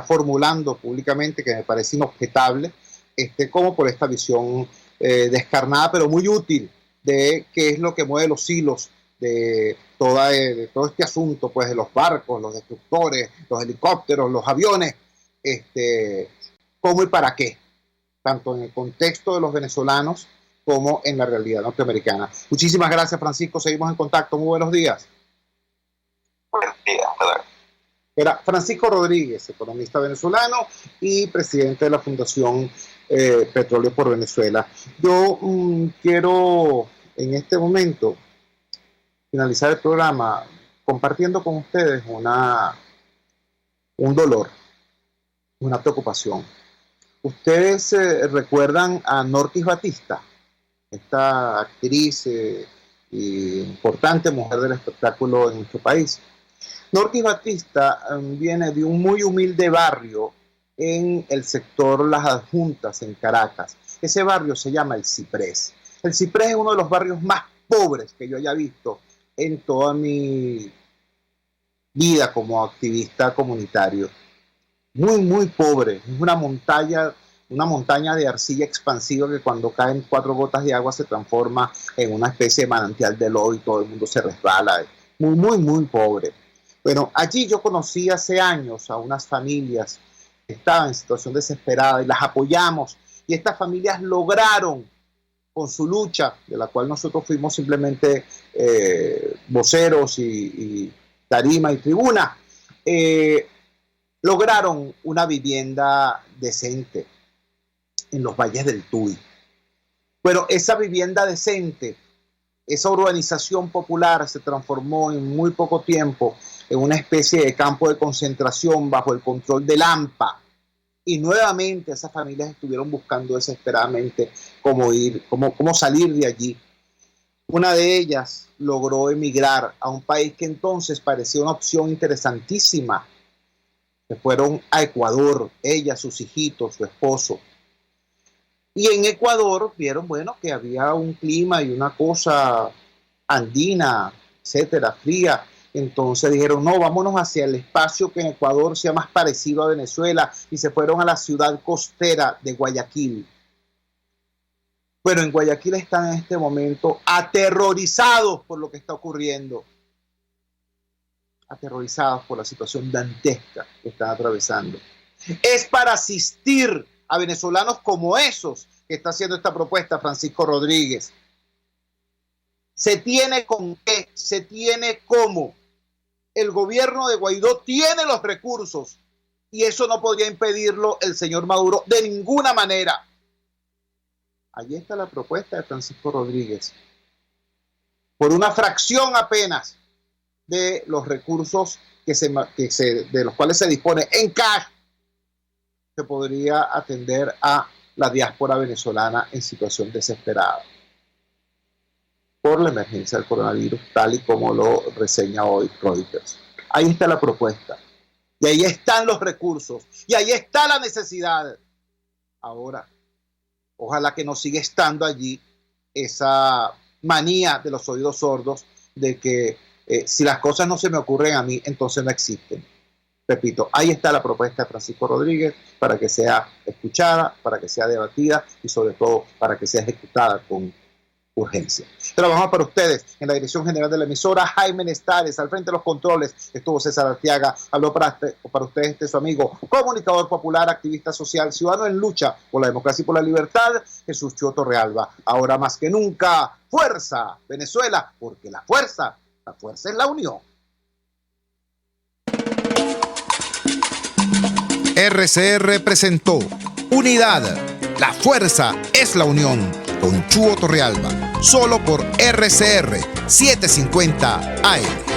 formulando públicamente, que me parece inobjetable, como por esta visión descarnada, pero muy útil, de qué es lo que mueve los hilos de todo este asunto, pues, de los barcos, los destructores, los helicópteros, los aviones, cómo y para qué, tanto en el contexto de los venezolanos como en la realidad norteamericana. Muchísimas gracias, Francisco. Seguimos en contacto. Muy buenos días. Buenos días, brother. Era Francisco Rodríguez, economista venezolano y presidente de la Fundación Petróleo por Venezuela. Yo quiero en este momento finalizar el programa compartiendo con ustedes un dolor, una preocupación. Ustedes recuerdan a Norquis Batista, esta actriz y importante mujer del espectáculo en nuestro país. Norquis Batista viene de un muy humilde barrio en el sector Las Adjuntas, en Caracas. Ese barrio se llama El Ciprés. El Ciprés es uno de los barrios más pobres que yo haya visto en toda mi vida como activista comunitario. Muy, muy pobre. Es una montaña de arcilla expansiva que cuando caen 4 gotas de agua se transforma en una especie de manantial de lodo y todo el mundo se resbala. Muy, muy, muy pobre. Bueno, allí yo conocí hace años a unas familias que estaban en situación desesperada y las apoyamos. Y estas familias lograron, con su lucha, de la cual nosotros fuimos simplemente voceros y tarima y tribuna, lograron una vivienda decente en los valles del Tuy. Pero esa vivienda decente, esa urbanización popular se transformó en muy poco tiempo en una especie de campo de concentración bajo el control del AMPA. Y nuevamente esas familias estuvieron buscando desesperadamente cómo salir de allí. Una de ellas logró emigrar a un país que entonces parecía una opción interesantísima. Se fueron a Ecuador, ella, sus hijitos, su esposo. Y en Ecuador vieron, bueno, que había un clima y una cosa andina, etcétera, fría. Entonces dijeron, no, vámonos hacia el espacio que en Ecuador sea más parecido a Venezuela, y se fueron a la ciudad costera de Guayaquil. Pero en Guayaquil están en este momento aterrorizados por lo que está ocurriendo, aterrorizados por la situación dantesca que están atravesando. Es para asistir a venezolanos como esos que está haciendo esta propuesta Francisco Rodríguez. Se tiene con qué, se tiene cómo. El gobierno de Guaidó tiene los recursos y eso no podría impedirlo el señor Maduro de ninguna manera. Allí está la propuesta de Francisco Rodríguez. Por una fracción apenas de los recursos de los cuales se dispone en cash, se podría atender a la diáspora venezolana en situación desesperada por la emergencia del coronavirus, tal y como lo reseña hoy Reuters. Ahí está la propuesta, y ahí están los recursos, y ahí está la necesidad. Ahora, ojalá que no siga estando allí esa manía de los oídos sordos de que si las cosas no se me ocurren a mí, entonces no existen. Repito, ahí está la propuesta de Francisco Rodríguez para que sea escuchada, para que sea debatida y sobre todo para que sea ejecutada con urgencia. Trabajamos para ustedes en la dirección general de la emisora, Jaime Nestares, al frente de los controles estuvo César Arteaga, habló para ustedes su amigo, comunicador popular, activista social, ciudadano en lucha por la democracia y por la libertad, Jesús Chua Torrealba. Ahora más que nunca, fuerza Venezuela, porque la fuerza es la unión. RCR presentó Unidad, la fuerza es la unión, con Chua Torrealba, solo por RCR 750 AM.